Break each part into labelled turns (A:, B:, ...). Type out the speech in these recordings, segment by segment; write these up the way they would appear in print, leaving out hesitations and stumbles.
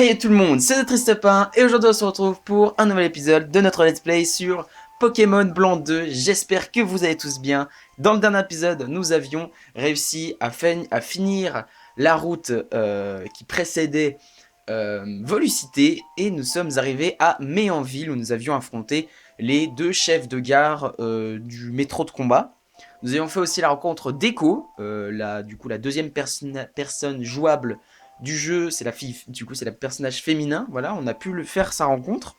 A: Hey tout le monde, c'est Tristepin et aujourd'hui on se retrouve pour un nouvel épisode de notre let's play sur Pokémon Blanc 2. J'espère que vous allez tous bien. Dans le dernier épisode, nous avions réussi à finir la route qui précédait Volucité et nous sommes arrivés à Méanville où nous avions affronté les deux chefs de gare du métro de combat. Nous avions fait aussi la rencontre d'Echo, la deuxième personne jouable du jeu, c'est la fille, du coup c'est le personnage féminin, voilà, on a pu le faire sa rencontre.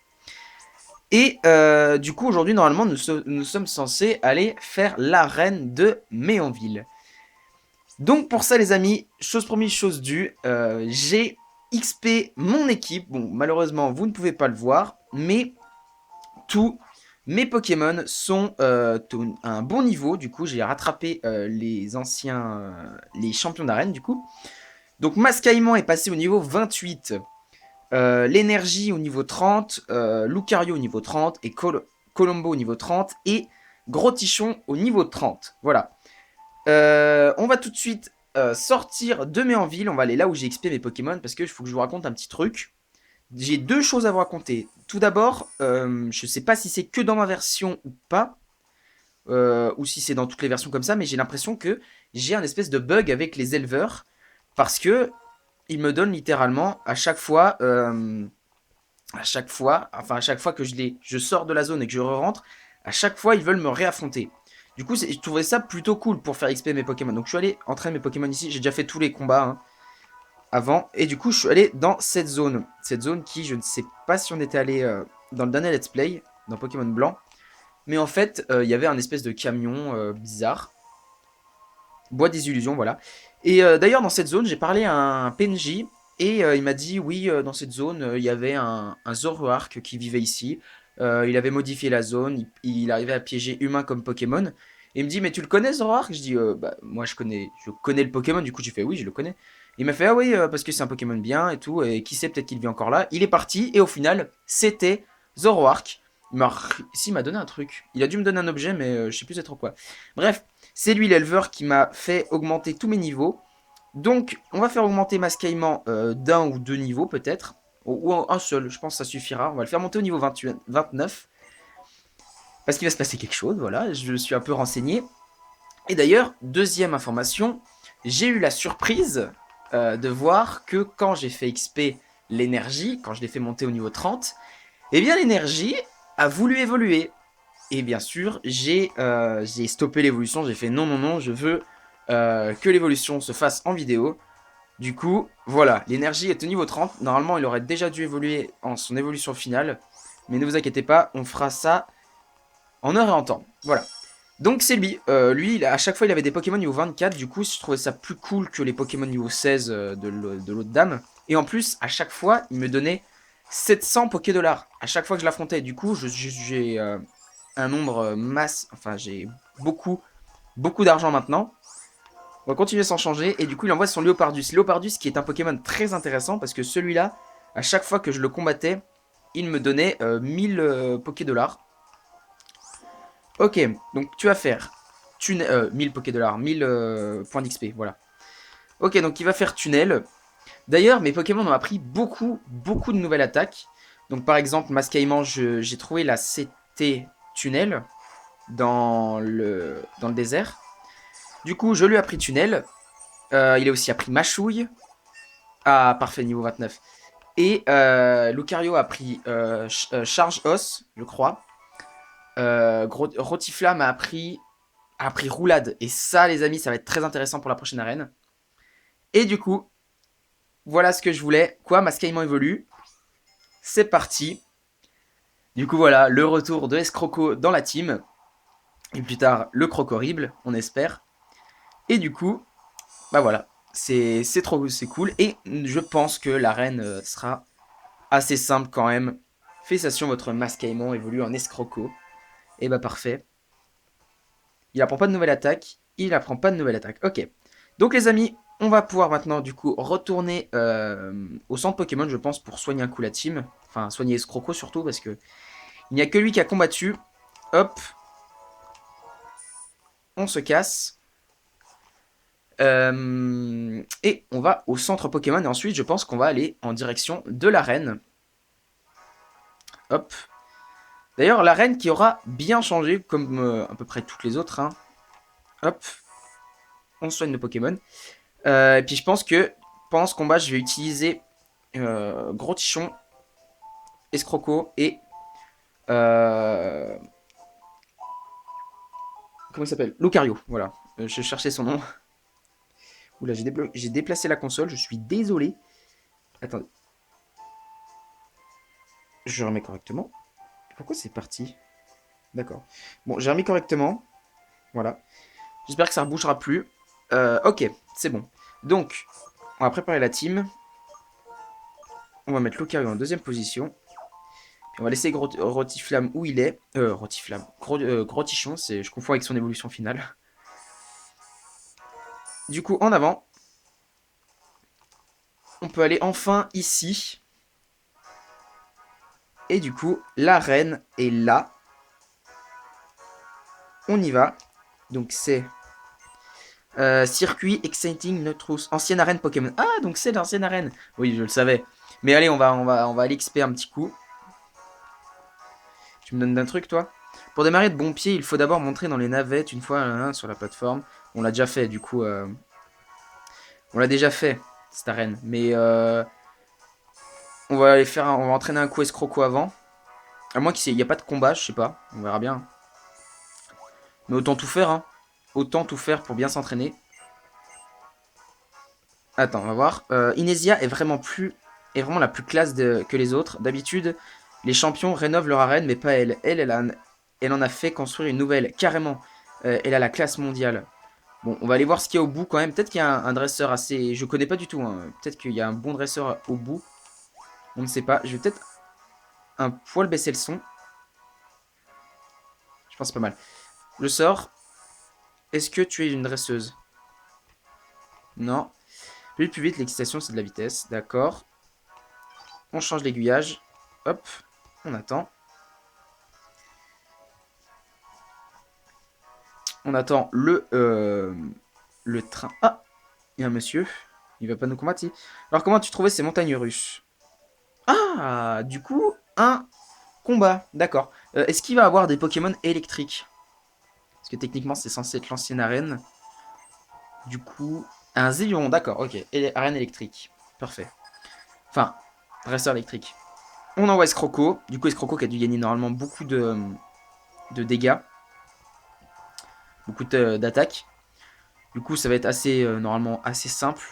A: Et du coup aujourd'hui normalement nous sommes censés aller faire l'arène de Méanville. Donc pour ça les amis, chose promise, chose due, j'ai XP mon équipe, bon malheureusement vous ne pouvez pas le voir, mais tous mes Pokémon sont à un bon niveau, du coup j'ai rattrapé les anciens, les champions d'arène du coup. Donc Mascaïman est passé au niveau 28. L'énergie au niveau 30, Lucario au niveau 30 et Colombo au niveau 30 et Gros Tichon au niveau 30. Voilà. On va tout de suite sortir de Méanville. On va aller là où j'ai XP mes Pokémon parce que il faut que je vous raconte un petit truc. J'ai deux choses à vous raconter. Tout d'abord, je sais pas si c'est que dans ma version ou pas, ou si c'est dans toutes les versions comme ça, mais j'ai l'impression que j'ai un espèce de bug avec les éleveurs parce que ils me donnent littéralement à chaque fois que je sors de la zone et que je re-rentre, à chaque fois ils veulent me réaffronter. Du coup, je trouvais ça plutôt cool pour faire XP mes Pokémon. Donc je suis allé entraîner mes Pokémon ici. J'ai déjà fait tous les combats hein, avant. Et du coup, je suis allé dans cette zone. Cette zone qui, je ne sais pas si on était allé dans le dernier let's play, dans Pokémon Blanc. Mais en fait, il y avait un espèce de camion bizarre. Bois des illusions, voilà. Et d'ailleurs, dans cette zone, j'ai parlé à un PNJ et il m'a dit oui, dans cette zone, il y avait un Zoroark qui vivait ici. Il avait modifié la zone, il arrivait à piéger humains comme Pokémon. Et il me dit mais tu le connais Zoroark? Je dis bah moi je connais le Pokémon. Du coup j'ai fait oui je le connais. Il m'a fait ah oui parce que c'est un Pokémon bien et tout et qui sait peut-être qu'il vit encore là. Il est parti et au final c'était Zoroark. Il m'a donné un truc. Il a dû me donner un objet mais je sais plus c'est trop quoi. Bref, c'est lui l'éleveur qui m'a fait augmenter tous mes niveaux. Donc, on va faire augmenter Mascaïman d'un ou deux niveaux peut-être. Ou un seul, je pense que ça suffira. On va le faire monter au niveau 29. Parce qu'il va se passer quelque chose, voilà. Je suis un peu renseigné. Et d'ailleurs, deuxième information, j'ai eu la surprise de voir que quand j'ai fait XP l'énergie, quand je l'ai fait monter au niveau 30, eh bien l'énergie a voulu évoluer. Et bien sûr, j'ai stoppé l'évolution, j'ai fait non, non, non, je veux que l'évolution se fasse en vidéo. Du coup, voilà, l'énergie est au niveau 30. Normalement, il aurait déjà dû évoluer en son évolution finale. Mais ne vous inquiétez pas, on fera ça en heure et en temps. Voilà. Donc c'est lui. Lui, à chaque fois, il avait des Pokémon niveau 24. Du coup, je trouvais ça plus cool que les Pokémon niveau 16 de l'autre dame. Et en plus, à chaque fois, il me donnait 700 Poké-Dollars. À chaque fois que je l'affrontais. Du coup, j'ai un nombre masse. Enfin, j'ai beaucoup, beaucoup d'argent maintenant. On va continuer sans changer. Et du coup, il envoie son Léopardus. Léopardus qui est un Pokémon très intéressant parce que celui-là, à chaque fois que je le combattais, il me donnait 1000 Poké-Dollars. Ok, donc tu vas faire 1000 Poké-Dollars, 1000 points d'XP, voilà. Ok, donc il va faire tunnel. D'ailleurs, mes Pokémon ont appris beaucoup, beaucoup de nouvelles attaques. Donc par exemple, Mascaïman, j'ai trouvé la CT tunnel dans le désert. Du coup, je lui ai appris tunnel. Il a aussi appris Machouille. Ah, parfait, niveau 29. Et Lucario a pris Charge Os, je crois. Rotiflamme a appris Roulade. Et ça, les amis, ça va être très intéressant pour la prochaine arène. Et du coup, voilà ce que je voulais. Quoi, Mascaïman évolue. C'est parti. Du coup, voilà, le retour de Escroco dans la team. Et plus tard, le Croc horrible, on espère. Et du coup, bah voilà. C'est trop c'est cool. Et je pense que l'arène sera assez simple quand même. Félicitations, votre Mascaïman évolue en Escroco. Et bah parfait. Il apprend pas de nouvelle attaque. Il apprend pas de nouvelle attaque. Ok. Donc les amis, on va pouvoir maintenant du coup retourner au centre Pokémon, je pense, pour soigner un coup la team. Enfin, soigner Escroco surtout, parce que il n'y a que lui qui a combattu. Hop. On se casse. Et on va au centre Pokémon. Et ensuite, je pense qu'on va aller en direction de l'arène. Hop. D'ailleurs, l'arène qui aura bien changé, comme à peu près toutes les autres. Hein. Hop. On soigne nos Pokémon. Et puis je pense que pendant ce combat, je vais utiliser Gros Tichon, Escroco et... comment il s'appelle? Lucario, voilà. Je cherchais son nom. Oula, j'ai déplacé la console, je suis désolé. Attendez. Je remets correctement. Pourquoi c'est parti? D'accord. Bon, j'ai remis correctement. Voilà. J'espère que ça ne rebougera plus. Ok, c'est bon. Donc, on va préparer la team. On va mettre Lucario en deuxième position. Puis on va laisser Rotiflamme où il est. Rotiflamme. Gros Tichon, je confonds avec son évolution finale. Du coup, en avant. On peut aller enfin ici. Et du coup, l'arène est là. On y va. Donc c'est circuit Exciting Neutrus. Ancienne arène Pokémon. Ah, donc c'est l'ancienne arène. Oui, je le savais. Mais allez, on va aller XP un petit coup. Tu me donnes d'un truc, toi? Pour démarrer de bon pied, il faut d'abord montrer dans les navettes une fois sur la plateforme. On l'a déjà fait, du coup. On l'a déjà fait, cette arène. Mais on va aller faire, on va entraîner un coup escroco avant. À moins qu'il n'y a pas de combat, je sais pas. On verra bien. Mais autant tout faire, hein. Autant tout faire pour bien s'entraîner. Attends, on va voir. Inesia est vraiment la plus classe que les autres. D'habitude, les champions rénovent leur arène, mais pas elle. Elle en a fait construire une nouvelle, carrément. Elle a la classe mondiale. Bon, on va aller voir ce qu'il y a au bout quand même. Peut-être qu'il y a un dresseur assez... Je connais pas du tout. Hein. Peut-être qu'il y a un bon dresseur au bout. On ne sait pas. Je vais peut-être un poil baisser le son. Je pense pas mal. Je sors. Est-ce que tu es une dresseuse? Non. Plus vite, l'excitation, c'est de la vitesse. D'accord. On change l'aiguillage. Hop. On attend. On attend le train. Ah, il y a un monsieur. Il va pas nous combattre. Si. Alors, comment tu trouvais ces montagnes russes? Ah, du coup, un combat. D'accord. Est-ce qu'il va avoir des Pokémon électriques? Parce que techniquement, c'est censé être l'ancienne arène. Du coup, un Zillion. D'accord, ok. Et arène électrique. Parfait. Enfin, dresseur électrique. On envoie Escroco. Du coup, Escroco qui a dû gagner normalement beaucoup de dégâts. Beaucoup d'attaques. Du coup, ça va être assez, normalement, assez simple.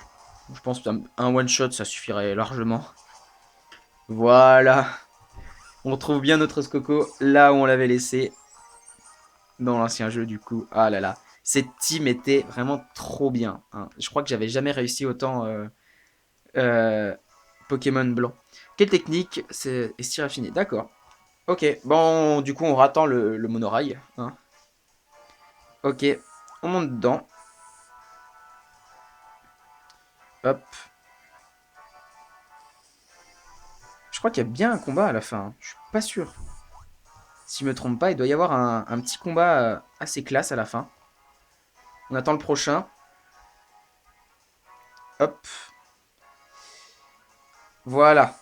A: Je pense qu'un one-shot, ça suffirait largement. Voilà. On retrouve bien notre Escroco là où on l'avait laissé. Dans l'ancien jeu, du coup. Ah là là. Cette team était vraiment trop bien. Hein. Je crois que j'avais jamais réussi autant euh, Pokémon blanc. Quelle technique? C'est estir affiné. D'accord. Ok. Bon, du coup, on rattend le monorail. Hein. Ok. On monte dedans. Hop. Je crois qu'il y a bien un combat à la fin. Hein. Je suis pas sûr. Si je me trompe pas, il doit y avoir un petit combat assez classe à la fin. On attend le prochain. Hop. Voilà.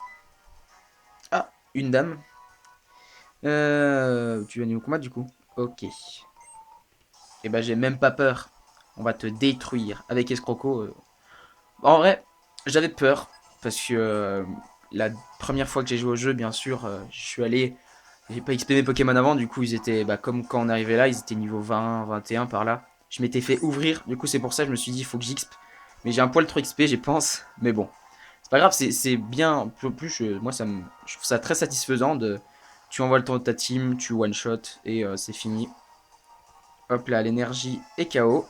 A: Ah, une dame. Tu vas nous combattre du coup? Ok. Et ben j'ai même pas peur. On va te détruire avec Escroco. En vrai, j'avais peur. Parce que la première fois que j'ai joué au jeu, bien sûr, je suis allé. J'ai pas XP mes Pokémon avant, du coup ils étaient, comme quand on arrivait là, ils étaient niveau 20, 21 par là. Je m'étais fait ouvrir, du coup c'est pour ça que je me suis dit, il faut que j'XP. Mais j'ai un poil trop XP, j'y pense. Mais bon, c'est pas grave, c'est bien. En plus, moi je trouve ça très satisfaisant de. Tu envoies le temps de ta team, tu one shot et c'est fini. Hop là, l'énergie est KO.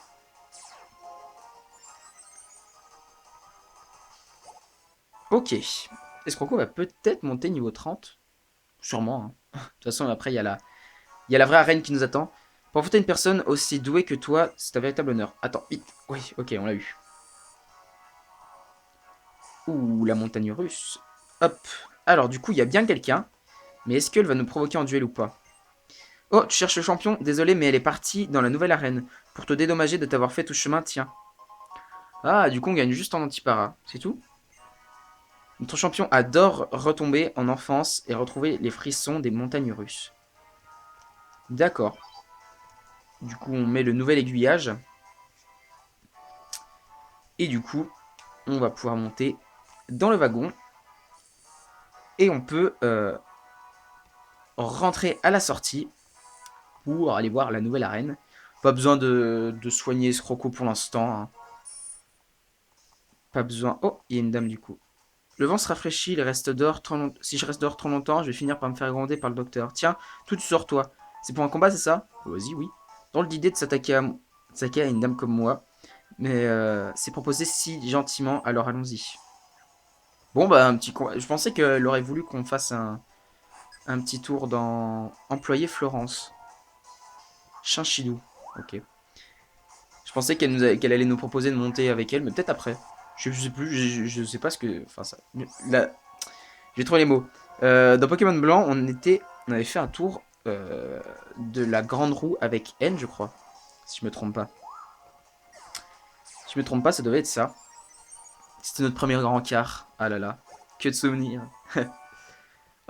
A: Ok. Escroco va peut-être monter niveau 30. Sûrement. Hein. De toute façon, après, il y a la vraie arène qui nous attend. Pour affronter une personne aussi douée que toi, c'est un véritable honneur. Attends, vite. Oui, ok, on l'a eu. Ouh, la montagne russe. Hop. Alors, du coup, il y a bien quelqu'un. Mais est-ce qu'elle va nous provoquer en duel ou pas? Oh, tu cherches le champion? Désolé, mais elle est partie dans la nouvelle arène. Pour te dédommager de t'avoir fait tout ce chemin, tiens. Ah, du coup, on gagne juste en antipara. C'est tout. Notre champion adore retomber en enfance et retrouver les frissons des montagnes russes. D'accord. Du coup, on met le nouvel aiguillage. Et du coup, on va pouvoir monter dans le wagon. Et on peut rentrer à la sortie pour aller voir la nouvelle arène. Pas besoin de soigner Scroco pour l'instant. Hein. Pas besoin... Oh, il y a une dame du coup. Le vent se rafraîchit, il reste dehors trop long... Si je reste dehors trop longtemps, je vais finir par me faire gronder par le docteur. Tiens, tout sors toi. C'est pour un combat, c'est ça? Vas-y, oui. Drôle d'idée de s'attaquer à une dame comme moi. Mais c'est proposé si gentiment, alors allons-y. Bon, bah, un petit combat. Je pensais qu'elle aurait voulu qu'on fasse un petit tour dans Employé Florence. Chinchidou. Ok. Je pensais qu'elle allait nous proposer de monter avec elle, mais peut-être après. Je sais plus, je sais pas ce que... Enfin, ça... Là, j'ai trouvé les mots. Dans Pokémon Blanc, on avait fait un tour de la grande roue avec N, je crois. Si je me trompe pas. Si je me trompe pas, ça devait être ça. C'était notre premier grand quart. Ah là là. Que de souvenirs.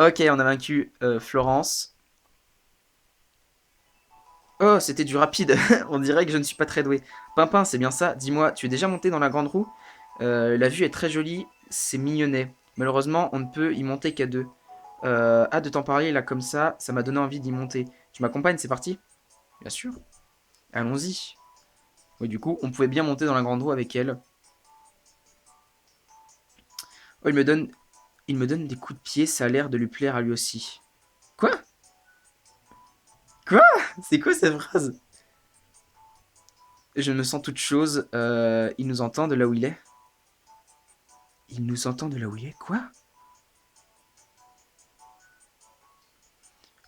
A: Ok, on a vaincu Florence. Oh, c'était du rapide. On dirait que je ne suis pas très doué. Pimpin, c'est bien ça. Dis-moi, tu es déjà monté dans la grande roue? La vue est très jolie, c'est mignonnet. Malheureusement, on ne peut y monter qu'à deux. Hâte de t'en parler là comme ça m'a donné envie d'y monter. Tu m'accompagnes, c'est parti? Bien sûr. Allons-y. Oui, du coup, on pouvait bien monter dans la grande roue avec elle. Oh, il me donne des coups de pied, ça a l'air de lui plaire à lui aussi. Quoi? Quoi? C'est quoi cette phrase? Je me sens toute chose. Il nous entend de là où il est. Il nous entend de là où il est? Quoi?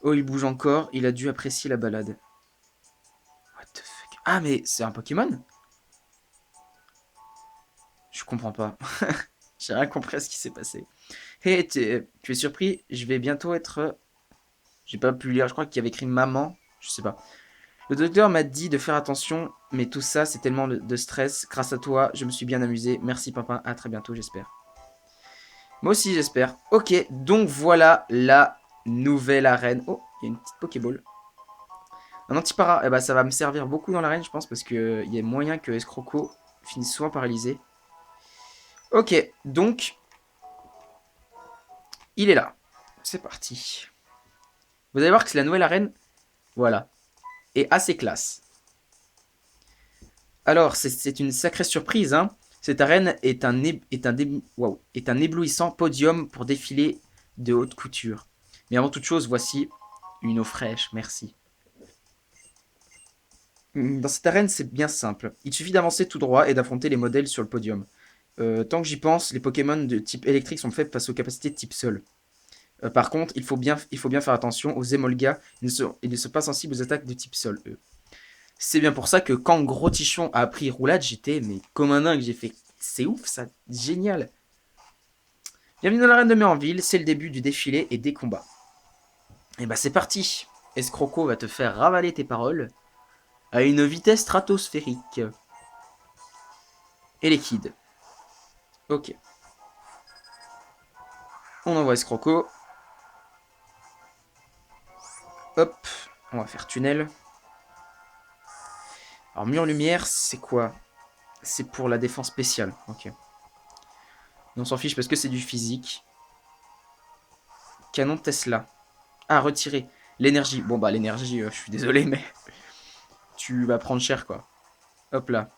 A: Oh, il bouge encore. Il a dû apprécier la balade. What the fuck? Ah, mais c'est un Pokémon? Je comprends pas. J'ai rien compris à ce qui s'est passé. Hé, tu es surpris? Je vais bientôt être... J'ai pas pu lire, je crois qu'il y avait écrit maman. Je sais pas. Le docteur m'a dit de faire attention, mais tout ça, c'est tellement de stress. Grâce à toi, je me suis bien amusé. Merci, papa. À très bientôt, j'espère. Moi aussi, j'espère. Ok, donc voilà la nouvelle arène. Oh, il y a une petite Pokéball. Un antipara, eh ben, ça va me servir beaucoup dans l'arène, je pense, parce qu'il y a moyen que Escroco finisse souvent paralysé. Ok, donc, il est là. C'est parti. Vous allez voir que c'est la nouvelle arène. Voilà. Et assez classe. Alors, c'est une sacrée surprise. Hein. Cette arène est est un éblouissant podium pour défiler de haute couture. Mais avant toute chose, voici une eau fraîche. Merci. Dans cette arène, c'est bien simple. Il suffit d'avancer tout droit et d'affronter les modèles sur le podium. Tant que j'y pense, les Pokémon de type électrique sont faits face aux capacités de type sol. Par contre, il faut bien faire attention aux Emolga. Ils ne sont pas sensibles aux attaques de type sol, eux. C'est bien pour ça que quand Gros Tichon a appris Roulade, j'étais mais comme un dingue. J'ai fait, c'est ouf ça, génial. Bienvenue dans l'arène de Méanville, c'est le début du défilé et des combats. Et bah c'est parti. Escroco va te faire ravaler tes paroles à une vitesse stratosphérique. Et les kids. Ok. On envoie Escroco. Hop. On va faire tunnel. Alors mur lumière, c'est quoi? C'est pour la défense spéciale. Ok. On s'en fiche parce que c'est du physique. Canon Tesla. Ah, retirer. L'énergie. Bon bah l'énergie, je suis désolé, mais tu vas prendre cher quoi. Hop là.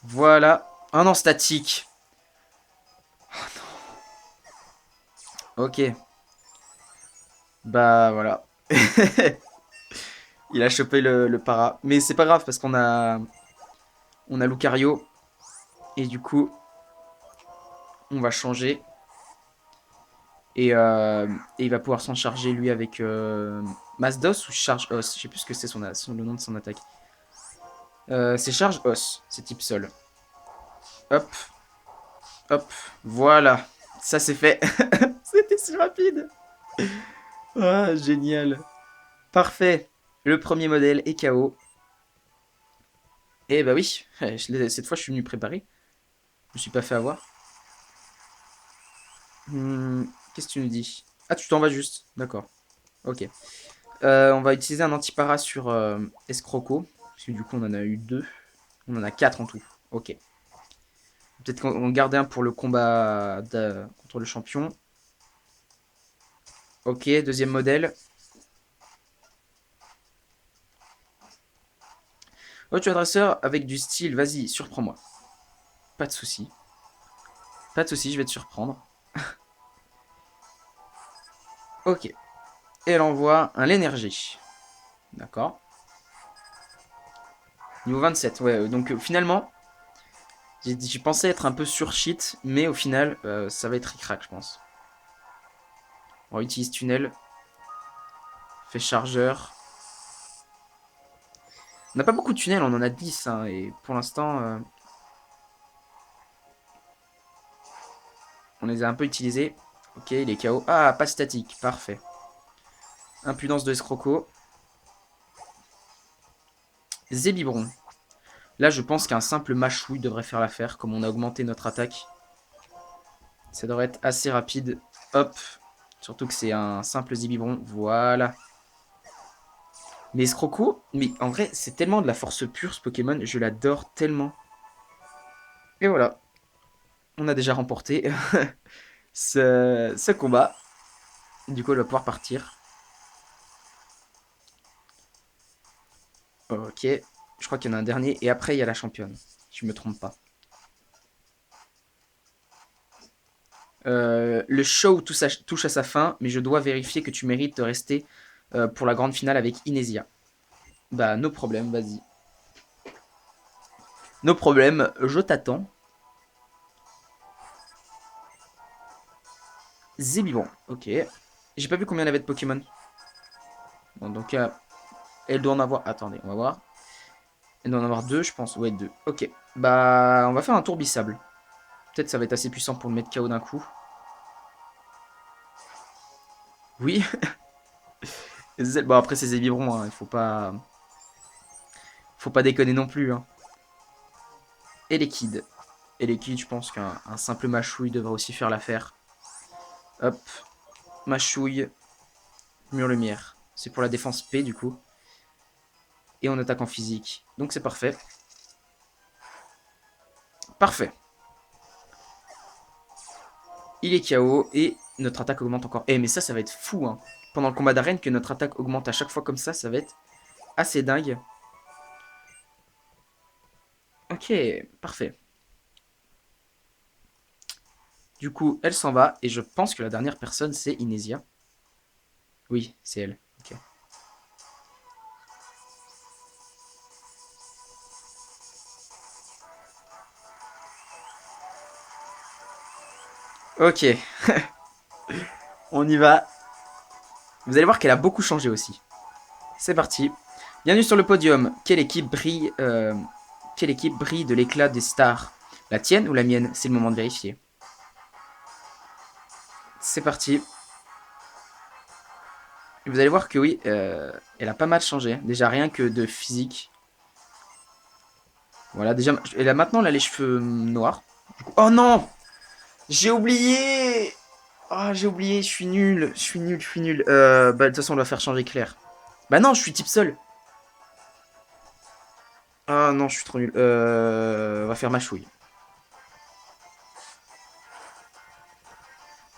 A: Voilà. Un an statique. Ok. Bah voilà. Il a chopé le para. Mais c'est pas grave parce on a Lucario. Et du coup, on va changer. Et il va pouvoir s'en charger lui avec Masdos ou Charge Os. Je sais plus ce que c'est le nom de son attaque. C'est Charge Os. C'est type sol. Hop. Hop. Voilà. Ça c'est fait. C'était si rapide. Ah, génial. Parfait. Le premier modèle est KO. Eh bah oui, cette fois je suis venu préparer. Je me suis pas fait avoir. Qu'est-ce que tu nous dis? Ah, tu t'en vas juste. D'accord. Ok. On va utiliser un antipara sur Escroco. Parce que du coup, on en a eu deux. On en a quatre en tout. Ok. Peut-être qu'on garde un pour le combat contre le champion. Ok, deuxième modèle. Oh, tu es un dresseur avec du style. Vas-y, surprends-moi. Pas de souci. Pas de souci, je vais te surprendre. Ok. Et elle envoie un l'énergie. D'accord. Niveau 27, ouais. Donc finalement, j'ai pensé être un peu sur cheat, mais au final, ça va être ric-rac, je pense. On utilise tunnel. Fait chargeur. On n'a pas beaucoup de tunnels, on en a 10. Hein, et pour l'instant, on les a un peu utilisés. Ok, il est KO. Ah, pas statique. Parfait. Impudence de escroco. Zébibron. Là, je pense qu'un simple mâchouille devrait faire l'affaire, comme on a augmenté notre attaque. Ça devrait être assez rapide. Hop. Surtout que c'est un simple Zébibron. Voilà. Mais escroco, mais en vrai, c'est tellement de la force pure ce Pokémon. Je l'adore tellement. Et voilà. On a déjà remporté ce combat. Du coup, elle va pouvoir partir. Ok. Je crois qu'il y en a un dernier. Et après, il y a la championne. Si je me trompe pas. Le show touche à sa fin, mais je dois vérifier que tu mérites de rester pour la grande finale avec Inesia. Bah, no problème, vas-y. No problème, je t'attends. Zébibon, ok. J'ai pas vu combien elle avait de Pokémon. Bon, donc, elle doit en avoir... Attendez, on va voir. Elle doit en avoir deux, je pense. Ouais, deux. Ok. Bah, on va faire un tour bissable. Peut-être ça va être assez puissant pour le mettre KO d'un coup. Oui. Bon, après, c'est Zébibron, hein. Il faut pas... Faut pas déconner non plus, hein. Et les kids. Et les kids, je pense qu'un simple mâchouille devrait aussi faire l'affaire. Hop. Mâchouille. Mur lumière. C'est pour la défense P, du coup. Et on attaque en physique. Donc c'est parfait. Parfait. Il est KO et notre attaque augmente encore. Eh mais ça va être fou, hein. Pendant le combat d'arène, que notre attaque augmente à chaque fois comme ça va être assez dingue. Ok, parfait. Du coup, elle s'en va et je pense que la dernière personne, c'est Inesia. Oui, c'est elle. Ok. Ok, on y va. Vous allez voir qu'elle a beaucoup changé aussi. C'est parti. Bienvenue sur le podium. Quelle équipe brille de l'éclat des stars? La tienne ou la mienne? C'est le moment de vérifier. C'est parti. Et vous allez voir que oui, elle a pas mal changé. Déjà rien que de physique. Voilà, déjà, elle a maintenant là les cheveux noirs. Oh non, j'ai oublié. Ah, j'ai oublié, je suis nul, je suis nul, je suis nul. Bah de toute façon on va faire changer Claire. Bah non, je suis type seul. Ah non, je suis trop nul. On va faire ma chouille.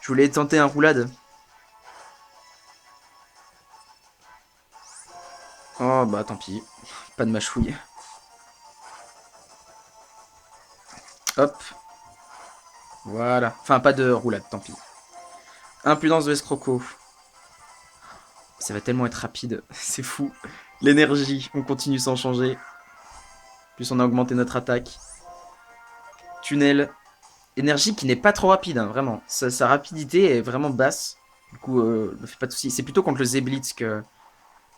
A: Je voulais tenter un roulade. Oh bah tant pis, pas de mâchouille. Hop, voilà. Enfin pas de roulade, tant pis. Impudence de l'escroco. Ça va tellement être rapide, c'est fou. L'énergie, on continue sans changer. Plus on a augmenté notre attaque. Tunnel. Énergie qui n'est pas trop rapide, hein, vraiment. Sa rapidité est vraiment basse. Du coup, ne fait pas de soucis. C'est plutôt contre le Zeblitz que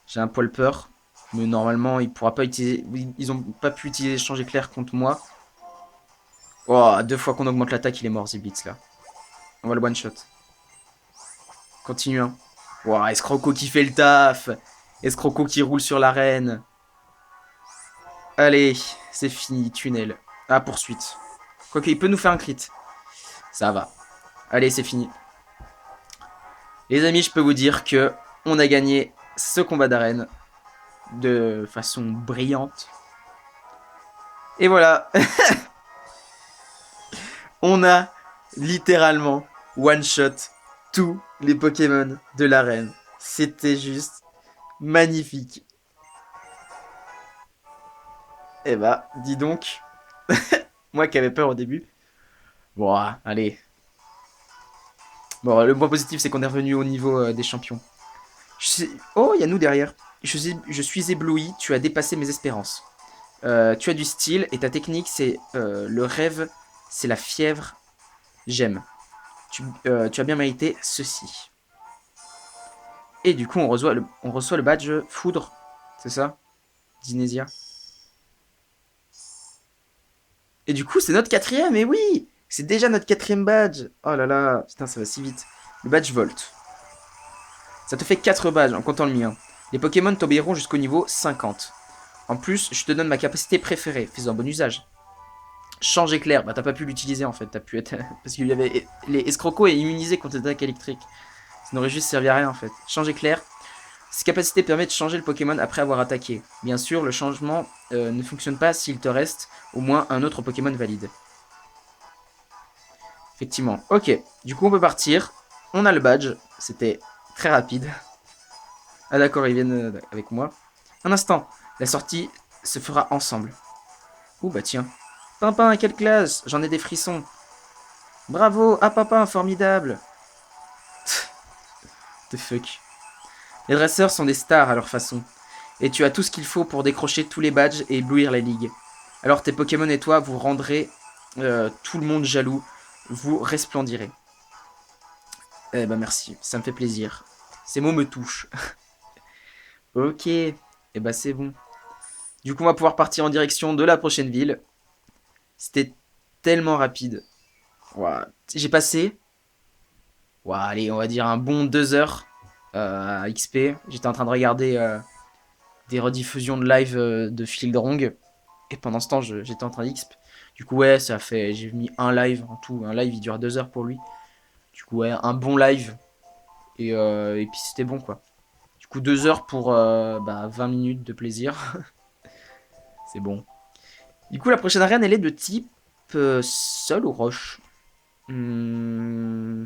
A: j'ai un poil peur. Mais normalement, il pourra pas utiliser. Ils ont pas pu utiliser changer clair contre moi. Oh, deux fois qu'on augmente l'attaque, il est mort, Zeblitz là. On va le one shot. Continue, hein. Wow, Escroco qui fait le taf. Escroco qui roule sur l'arène. Allez, c'est fini, tunnel. Ah, poursuite. Quoique, il peut nous faire un crit. Ça va. Allez, c'est fini. Les amis, je peux vous dire que on a gagné ce combat d'arène de façon brillante. Et voilà. On a littéralement one-shot tous les Pokémon de l'arène. C'était juste magnifique. Eh bah, dis donc. Moi qui avais peur au début. Bon, allez. Bon, le point positif, c'est qu'on est revenu au niveau des champions. Oh, il y a nous derrière. Je suis ébloui, tu as dépassé mes espérances. Tu as du style et ta technique, c'est le rêve, c'est la fièvre. J'aime. Tu as bien mérité ceci. Et du coup, on reçoit le badge foudre. C'est ça, Dinesia. Et du coup, c'est notre quatrième, et oui, c'est déjà notre quatrième badge. Oh là là, putain, ça va si vite. Le badge Volt. Ça te fait 4 badges en comptant le mien. Les Pokémon t'obéiront jusqu'au niveau 50. En plus, je te donne ma capacité préférée. Fais-en bon usage. Change éclair. Bah, t'as pas pu l'utiliser en fait. T'as pu être. Parce qu'il y avait. Les escrocos est immunisé contre les attaques électriques. Ça n'aurait juste servi à rien en fait. Change éclair. Cette capacité permet de changer le Pokémon après avoir attaqué. Bien sûr, le changement ne fonctionne pas s'il te reste au moins un autre Pokémon valide. Effectivement. Ok, du coup on peut partir. On a le badge. C'était très rapide. Ah d'accord, ils viennent avec moi. Un instant, la sortie se fera ensemble. Ouh bah tiens. Pimpin, quelle classe. J'en ai des frissons. Bravo, ah Pimpin, formidable. The fuck. Les dresseurs sont des stars à leur façon. Et tu as tout ce qu'il faut pour décrocher tous les badges et éblouir la ligue. Alors tes Pokémon et toi, vous rendrez tout le monde jaloux. Vous resplendirez. Eh ben merci, ça me fait plaisir. Ces mots me touchent. Ok, eh ben c'est bon. Du coup, on va pouvoir partir en direction de la prochaine ville. C'était tellement rapide. Wow. J'ai passé, wow, allez, on va dire un bon 2 heures à XP. J'étais en train de regarder des rediffusions de live de Fieldrong. Et pendant ce temps, j'étais en train d'XP. Du coup, ouais, ça fait. J'ai mis un live en tout. Un live, il dure 2 heures pour lui. Du coup, ouais, un bon live. Et puis, c'était bon, quoi. Du coup, 2 heures pour 20 minutes de plaisir. C'est bon. Du coup, la prochaine arène, elle est de type sol ou roche. Je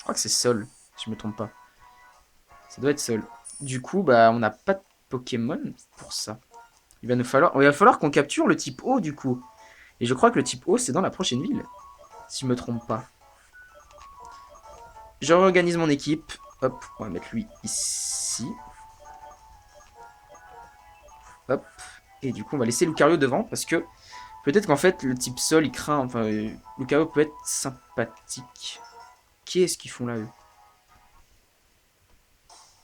A: crois que c'est sol, si je me trompe pas. Ça doit être sol. Du coup, bah, on n'a pas de Pokémon pour ça. Il va falloir qu'on capture le type eau, du coup. Et je crois que le type eau, c'est dans la prochaine ville. Si je me trompe pas. Je réorganise mon équipe. Hop, on va mettre lui ici. Hop. Et du coup, on va laisser Lucario devant parce que peut-être qu'en fait, le type sol, il craint. Enfin, Lucario peut être sympathique. Qu'est-ce qu'ils font là, eux?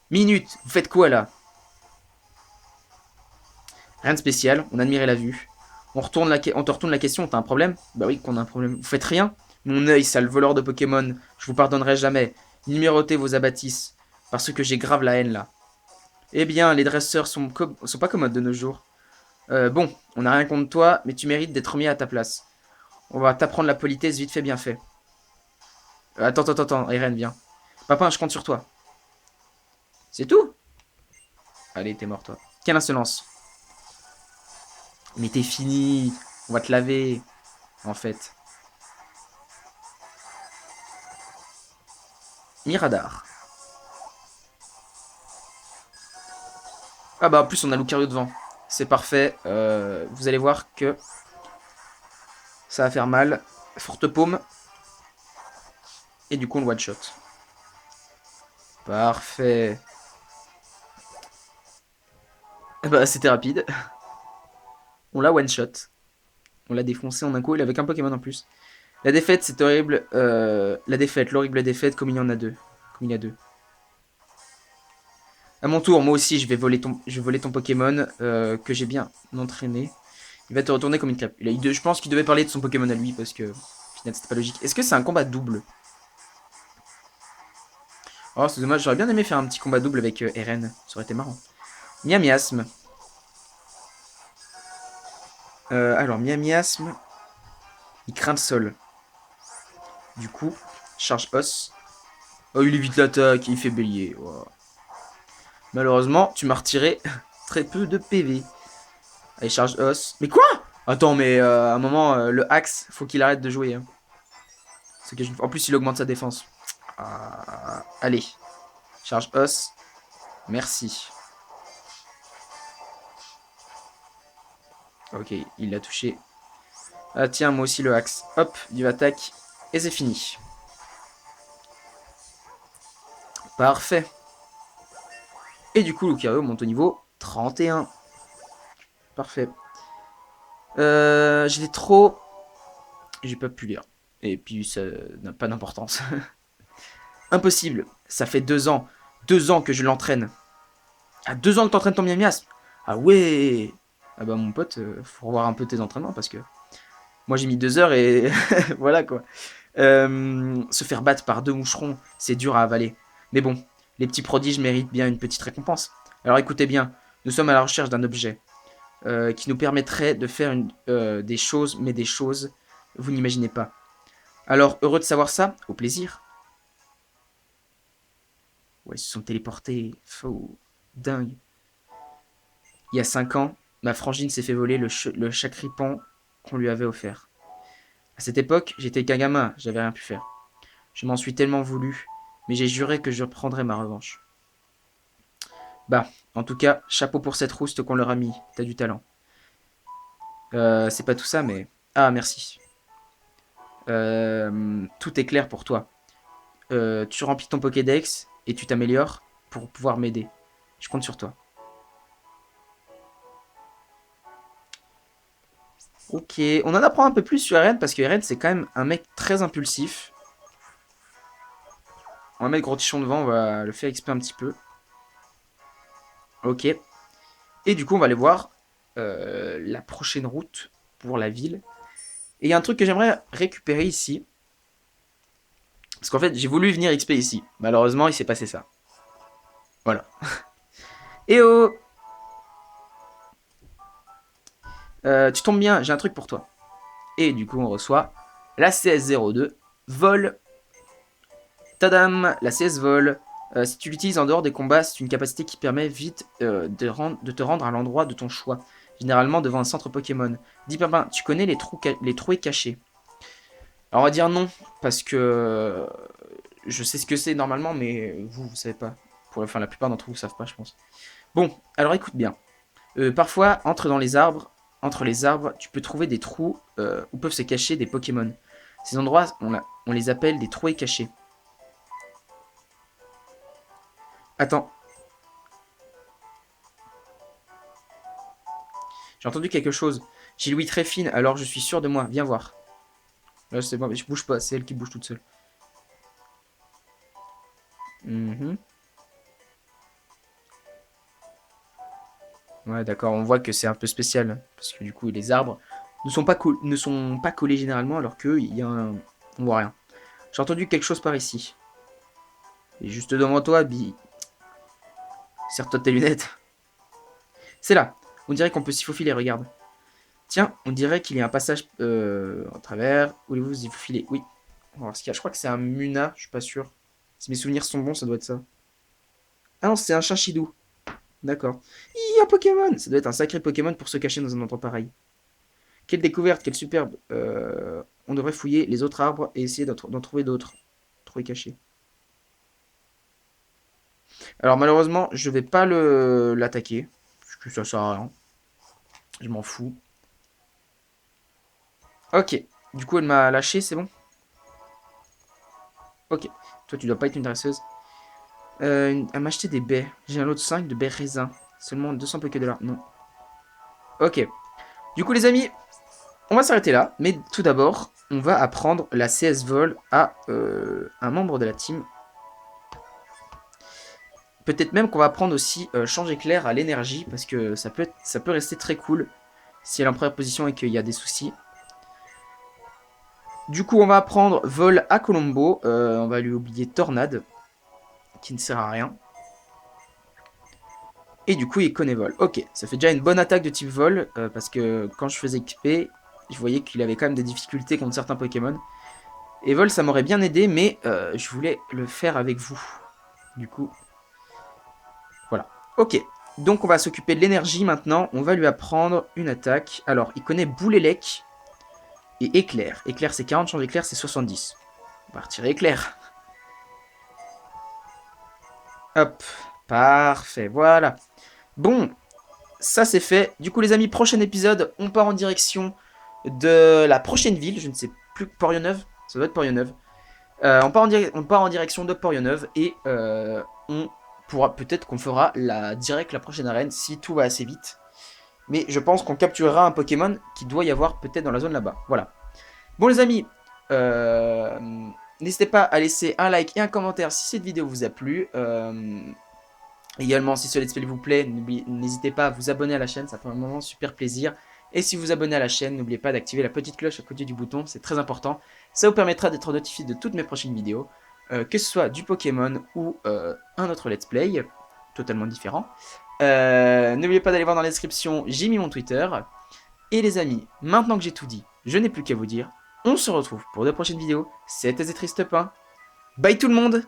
A: Minute, vous faites quoi là? Rien de spécial, on admirait la vue. On te retourne la question, t'as un problème? Bah oui, qu'on a un problème. Vous faites rien? Mon œil, sale voleur de Pokémon, je vous pardonnerai jamais. Numérotez vos abattis, parce que j'ai grave la haine là. Eh bien, les dresseurs sont pas commodes de nos jours. Bon, on n'a rien contre toi, mais tu mérites d'être remis à ta place. On va t'apprendre la politesse vite fait, bien fait. Attends, Eren, viens. Papa, je compte sur toi. C'est tout? Allez, t'es mort, toi. Quelle insolence. Mais t'es fini. On va te laver, en fait. Miradar. Ah bah, en plus, on a Lucario devant. C'est parfait. Vous allez voir que ça va faire mal. Forte paume. Et du coup, on le one-shot. Parfait. Bah, c'était rapide. On l'a one-shot. On l'a défoncé en un coup. Il avait qu'un Pokémon en plus. La défaite, c'est horrible. La défaite, l'horrible défaite, comme il y en a deux. Comme il y a deux. À mon tour, moi aussi, je vais voler ton Pokémon que j'ai bien entraîné. Il va te retourner comme une cape. Je pense qu'il devait parler de son Pokémon à lui parce que, au final, c'était pas logique. Est-ce que c'est un combat double? Oh, c'est dommage. J'aurais bien aimé faire un petit combat double avec Eren. Ça aurait été marrant. Miasme. Alors, Miasme, il craint le sol. Du coup, charge os. Oh, il évite l'attaque, il fait bélier. Wow. Malheureusement, tu m'as retiré très peu de PV. Allez, charge os. Mais quoi? Attends, mais à un moment, le axe, faut qu'il arrête de jouer. Hein. En plus, il augmente sa défense. Allez, charge os. Merci. Ok, il l'a touché. Ah tiens, moi aussi le axe. Hop, il attaque. Et c'est fini. Parfait. Et du coup, Lucario monte au niveau 31. Parfait. J'étais trop... J'ai pas pu lire. Et puis, ça n'a pas d'importance. Impossible. Ça fait 2 ans. 2 ans que je l'entraîne. Ah, 2 ans que t'entraînes ton Miamias. Ah ouais. Ah bah mon pote, faut revoir un peu tes entraînements parce que... Moi j'ai mis 2 heures et... voilà quoi. Se faire battre par 2 moucherons, c'est dur à avaler. Mais bon, les petits prodiges méritent bien une petite récompense. Alors écoutez bien, nous sommes à la recherche d'un objet qui nous permettrait de faire des choses, mais des choses, vous n'imaginez pas. Alors, heureux de savoir ça, au plaisir. Ouais, ils se sont téléportés, faux, dingue. Il y a 5 ans, ma frangine s'est fait voler le chacripan qu'on lui avait offert. À cette époque, j'étais qu'un gamin, j'avais rien pu faire. Je m'en suis tellement voulu, mais j'ai juré que je prendrais ma revanche. Bah, en tout cas, chapeau pour cette rouste qu'on leur a mis, t'as du talent. C'est pas tout ça, mais... Ah, merci. Tout est clair pour toi. Tu remplis ton Pokédex et tu t'améliores pour pouvoir m'aider. Je compte sur toi. Ok, on en apprend un peu plus sur Eren parce que Eren c'est quand même un mec très impulsif. On va mettre Gros Tichon devant, on va le faire XP un petit peu. Ok. Et du coup on va aller voir la prochaine route pour la ville. Et il y a un truc que j'aimerais récupérer ici. Parce qu'en fait j'ai voulu venir XP ici. Malheureusement il s'est passé ça. Voilà. Et oh, tu tombes bien, j'ai un truc pour toi. Et du coup on reçoit la CS02 vol. Tadam, la CS vol. Si tu l'utilises en dehors des combats, c'est une capacité qui permet vite de te rendre à l'endroit de ton choix. Généralement devant un centre Pokémon. Dis Pimpin, tu connais les trouées cachées? Alors on va dire non, parce que je sais ce que c'est normalement, mais vous savez pas. Enfin, la plupart d'entre vous savent pas, je pense. Bon, alors écoute bien. Parfois, entre les arbres, tu peux trouver des trous où peuvent se cacher des Pokémon. Ces endroits, on les appelle des trouées cachées. Attends, j'ai entendu quelque chose. J'ai l'ouïe très fine, alors je suis sûr de moi. Viens voir. Là, c'est bon, mais je bouge pas, c'est elle qui bouge toute seule. Mhm. Ouais, d'accord, on voit que c'est un peu spécial. Parce que du coup, les arbres ne sont pas collés généralement, alors qu'il y a un... On voit rien. J'ai entendu quelque chose par ici. Et juste devant toi, Bi. Serre-toi de tes lunettes. C'est là. On dirait qu'on peut s'y faufiler, regarde. Tiens, on dirait qu'il y a un passage en travers. Voulez-vous vous y faufiler? Oui. On va voir ce qu'il y a. Je crois que c'est un Muna, je suis pas sûr. Si mes souvenirs sont bons, ça doit être ça. Ah non, c'est un Chinchidou. D'accord. Un Pokémon! Ça doit être un sacré Pokémon pour se cacher dans un endroit pareil. Quelle découverte, quelle superbe. On devrait fouiller les autres arbres et essayer d'en trouver d'autres. Trouver cachés. Alors malheureusement, je vais pas l'attaquer. Parce que ça sert à rien. Je m'en fous. Ok. Du coup, elle m'a lâché, c'est bon? Ok. Toi, tu dois pas être une dresseuse. Elle m'a acheté des baies. J'ai un lot de 5 de baies raisin. Seulement 200 $. Non. Ok. Du coup, les amis, on va s'arrêter là. Mais tout d'abord, on va apprendre la CS Vol à un membre de la team. Peut-être même qu'on va apprendre aussi changer clair à l'énergie. Parce que ça peut rester très cool. Si elle est en première position et qu'il y a des soucis. Du coup, on va apprendre vol à Colombo. On va lui oublier tornade. Qui ne sert à rien. Et du coup, il connaît vol. Ok, ça fait déjà une bonne attaque de type vol, parce que quand je faisais XP, je voyais qu'il avait quand même des difficultés contre certains Pokémon. Et vol, ça m'aurait bien aidé, mais je voulais le faire avec vous. Du coup, voilà. Ok, donc on va s'occuper de l'énergie maintenant. On va lui apprendre une attaque. Alors, il connaît Boulélec et Éclair. Éclair, c'est 40, change éclair, c'est 70. On va retirer Éclair. Hop, parfait, voilà. Bon, ça c'est fait. Du coup, les amis, prochain épisode, on part en direction de la prochaine ville. Je ne sais plus, Porionneuve. Ça doit être Porionneuve. On part en direction de Porionneuve et on pourra, peut-être qu'on fera la prochaine arène si tout va assez vite. Mais je pense qu'on capturera un Pokémon qui doit y avoir peut-être dans la zone là-bas. Voilà. Bon les amis, euh, n'hésitez pas à laisser un like et un commentaire si cette vidéo vous a plu. Également, si ce let's play vous plaît, n'hésitez pas à vous abonner à la chaîne, ça fait un moment super plaisir. Et si vous vous abonnez à la chaîne, n'oubliez pas d'activer la petite cloche à côté du bouton, c'est très important. Ça vous permettra d'être notifié de toutes mes prochaines vidéos, que ce soit du Pokémon ou un autre let's play, totalement différent. N'oubliez pas d'aller voir dans la description, j'ai mis mon Twitter. Et les amis, maintenant que j'ai tout dit, je n'ai plus qu'à vous dire, on se retrouve pour de prochaines vidéos. C'était Triste Pain. Bye tout le monde!